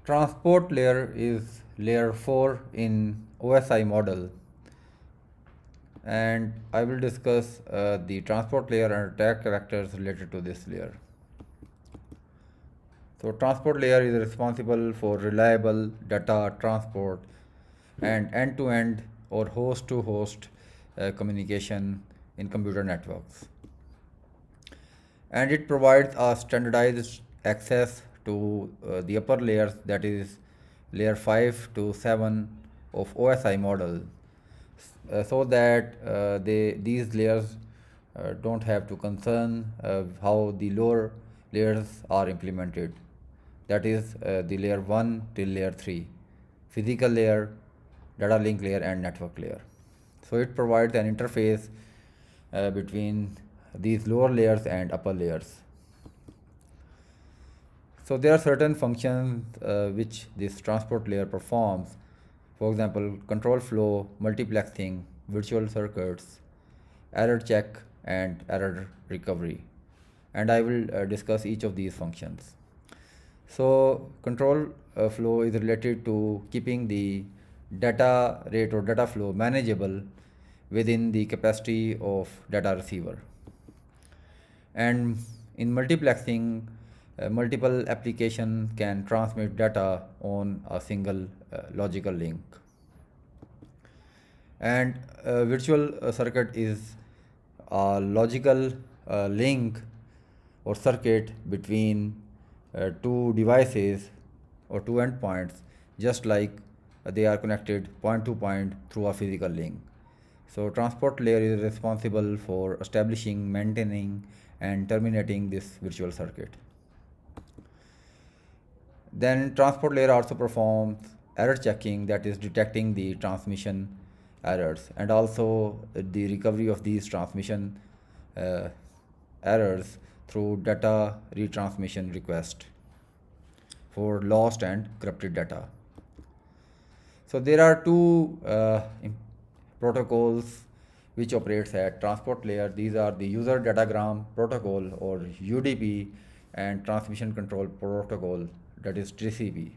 Transport layer is layer 4 in OSI model, and I will discuss the transport layer and attack vectors related to this layer. So transport layer is responsible for reliable data transport and end-to-end or host-to-host communication in computer networks. And it provides a standardized access to the upper layers, that is layer 5 to 7 of OSI model, so that these layers don't have to concern how the lower layers are implemented, that is the layer 1 till layer 3, physical layer, data link layer and network layer. So it provides an interface between these lower layers and upper layers. So there are certain functions which this transport layer performs. For example, control flow, multiplexing, virtual circuits, error check and error recovery. And I will discuss each of these functions. So control flow is related to keeping the data rate or data flow manageable within the capacity of data receiver. And in multiplexing, multiple applications can transmit data on a single logical link. And virtual circuit is a logical link or circuit between two devices or two endpoints, just like they are connected point to point through a physical link. So transport layer is responsible for establishing, maintaining and terminating this virtual circuit. Then transport layer also performs error checking, that is detecting the transmission errors and also the recovery of these transmission errors through data retransmission request for lost and corrupted data. So there are two protocols which operates at transport layer. These are the user datagram protocol or UDP and transmission control protocol, that is TCP.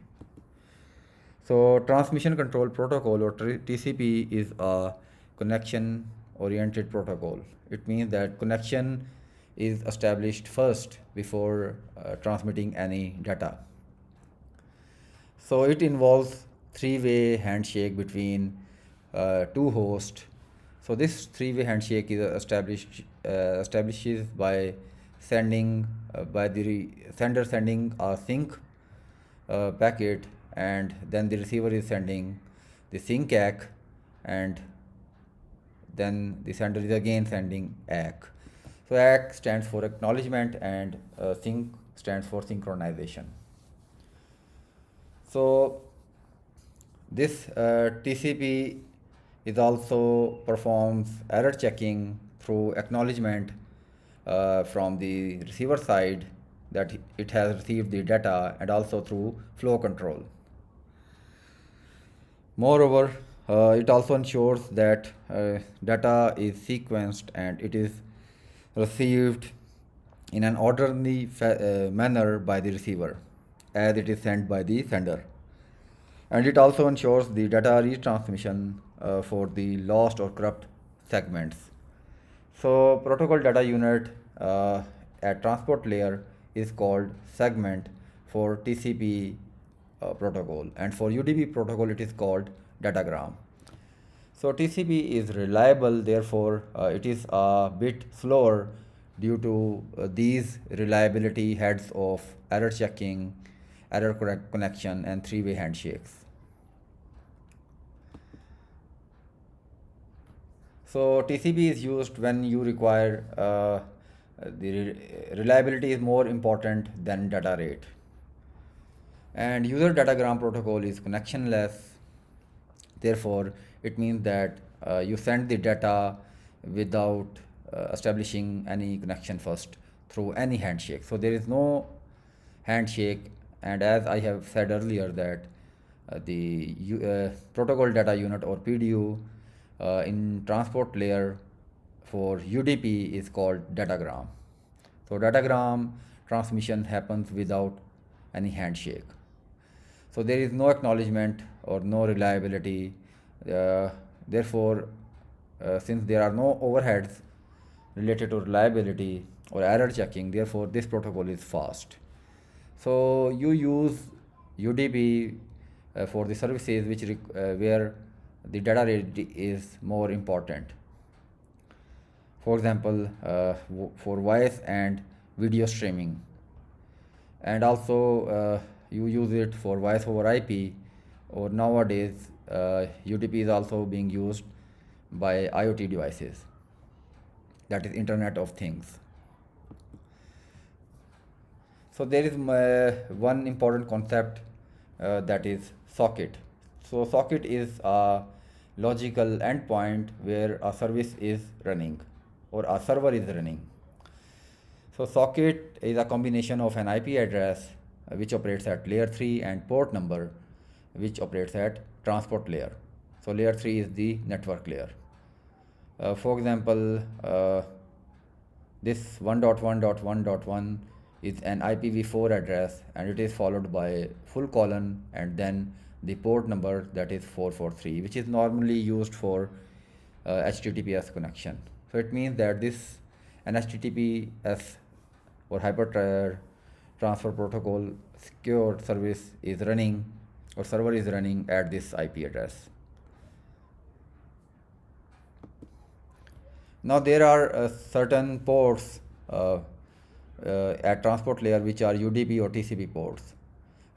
So transmission control protocol or TCP is a connection oriented protocol. It means that connection is established first before transmitting any data. So it involves three-way handshake between two hosts. So this three-way handshake is establishes by sending by the sender sending a sync packet, and then the receiver is sending the sync ACK, and then the sender is again sending ACK. So ACK stands for acknowledgement and sync stands for synchronization. So this TCP is also performs error checking through acknowledgement from the receiver side that it has received the data, and also through flow control. Moreover, it also ensures that data is sequenced and it is received in an orderly manner by the receiver as it is sent by the sender. And it also ensures the data retransmission for the lost or corrupt segments. So protocol data unit at transport layer is called segment for TCP protocol, and for UDP protocol it is called datagram. So TCP is reliable, therefore it is a bit slower due to these reliability heads of error checking, error correct connection and three-way handshakes. So TCP is used when you require the reliability is more important than data rate. And user datagram protocol is connectionless. Therefore, it means that you send the data without establishing any connection first through any handshake. So there is no handshake, and as I have said earlier that the protocol data unit or PDU in transport layer for UDP is called datagram. So datagram transmission happens without any handshake. So there is no acknowledgement or no reliability. Therefore, since there are no overheads related to reliability or error checking, therefore this protocol is fast. So you use UDP for the services where the data rate is more important. For example, for voice and video streaming, and also you use it for voice over IP, or nowadays UDP is also being used by IoT devices, that is Internet of Things. So there is one important concept that is socket. So socket is a logical endpoint where a service is running or a server is running. So socket is a combination of an IP address which operates at layer 3 and port number which operates at transport layer. So layer 3 is the network layer. For example, this 1.1.1.1 is an IPv4 address, and it is followed by full colon and then the port number, that is 443, which is normally used for HTTPS connection. So it means that an HTTPS or hyper transfer protocol secure service is running, or server is running at this IP address. Now there are certain ports at transport layer which are UDP or TCP ports.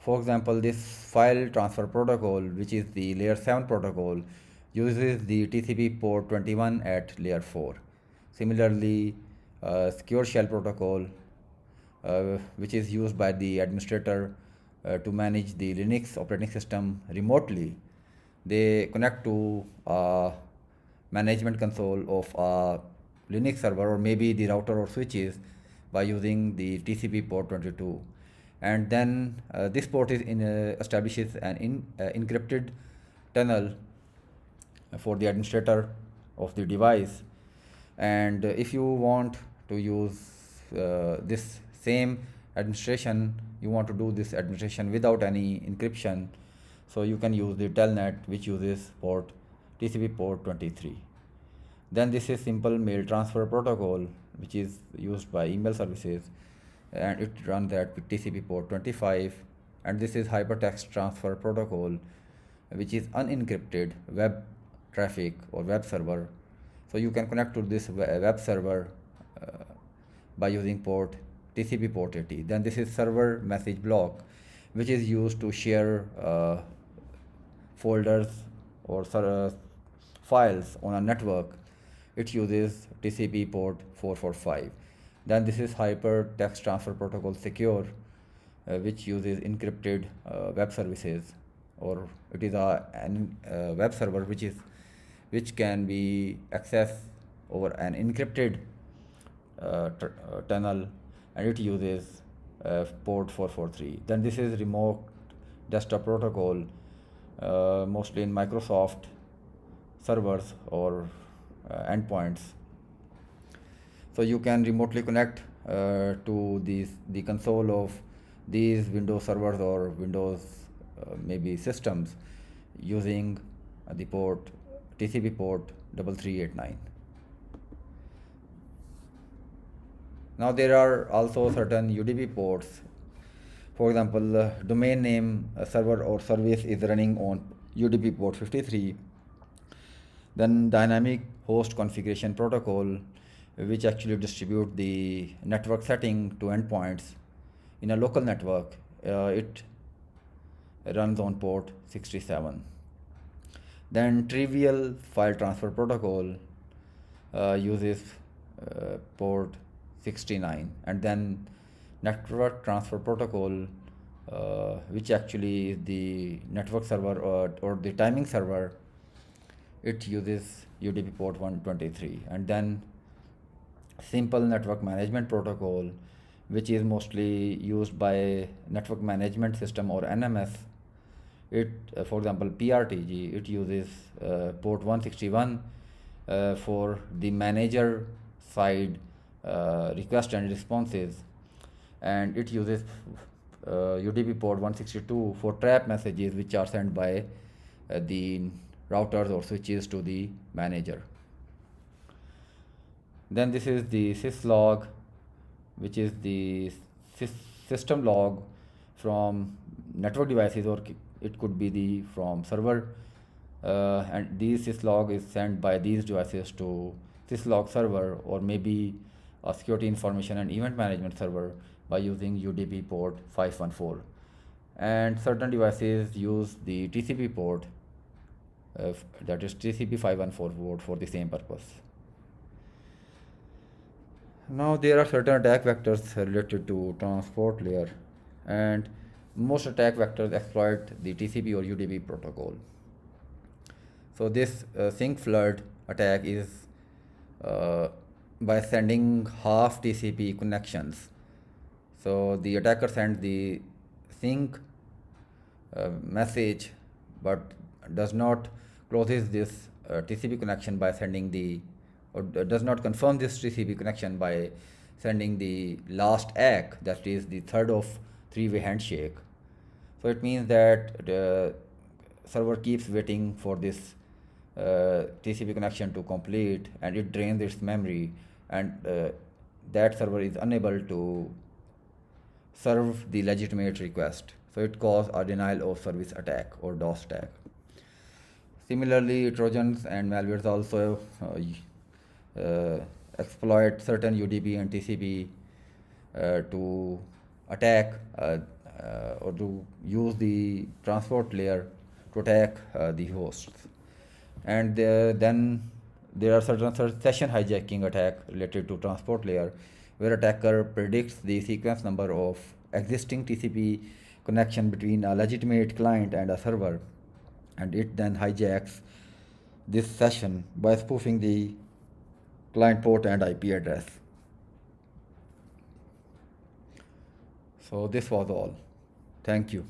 For example, this file transfer protocol, which is the layer 7 protocol, uses the TCP port 21 at layer 4. Similarly, secure shell protocol, which is used by the administrator to manage the Linux operating system remotely, they connect to a management console of a Linux server or maybe the router or switches by using the TCP port 22. And then this port establishes an encrypted tunnel for the administrator of the device. And if you want to use this same administration, you want to do this administration without any encryption, so you can use the telnet, which uses TCP port 23. Then this is simple mail transfer protocol, which is used by email services, and it runs at TCP port 25. And this is hypertext transfer protocol, which is unencrypted web traffic or web server. So you can connect to this web server by using TCP port 80. Then this is server message block, which is used to share folders or files on a network. It uses TCP port 445. Then this is hypertext transfer protocol secure, which uses encrypted web services, or it is a web server which can be accessed over an encrypted tunnel, and it uses port 443. Then this is remote desktop protocol, mostly in Microsoft servers or endpoints. So you can remotely connect to the console of these Windows servers or Windows maybe systems using the TCP port 3389. Now there are also certain UDP ports. For example, domain name server or service is running on UDP port 53. Then dynamic host configuration protocol, which actually distribute the network setting to endpoints in a local network. It runs on port 67. Then trivial file transfer protocol uses port 69. And then network transfer protocol, which actually is the network server or the timing server, it uses UDP port 123. And then simple network management protocol, which is mostly used by network management system or NMS. It, for example, PRTG, it uses port 161 for the manager side request and responses, and it uses UDP port 162 for trap messages which are sent by the routers or switches to the manager. Then this is the syslog, which is the system log from network devices, or it could be the from server, and these syslog is sent by these devices to syslog server, or maybe a security information and event management server by using UDP port 514. And certain devices use the TCP port, that is TCP 514 port, for the same purpose. Now there are certain attack vectors related to transport layer, and most attack vectors exploit the TCP or UDP protocol. So this sync flood attack is uh, by sending half TCP connections. So the attacker sends the sync message, but does not closes this TCP connection by sending the, or does not confirm this TCP connection by sending the last ACK, that is the third of three-way handshake. So it means that the server keeps waiting for this TCP connection to complete, and it drains its memory, and that server is unable to serve the legitimate request. So it causes a denial of service attack or DOS attack. Similarly, Trojans and malwares also exploit certain UDP and TCP to attack or to use the transport layer to attack the hosts. And then there are certain session hijacking attack related to transport layer, where attacker predicts the sequence number of existing TCP connection between a legitimate client and a server, and it then hijacks this session by spoofing the client port and IP address. So this was all. Thank you.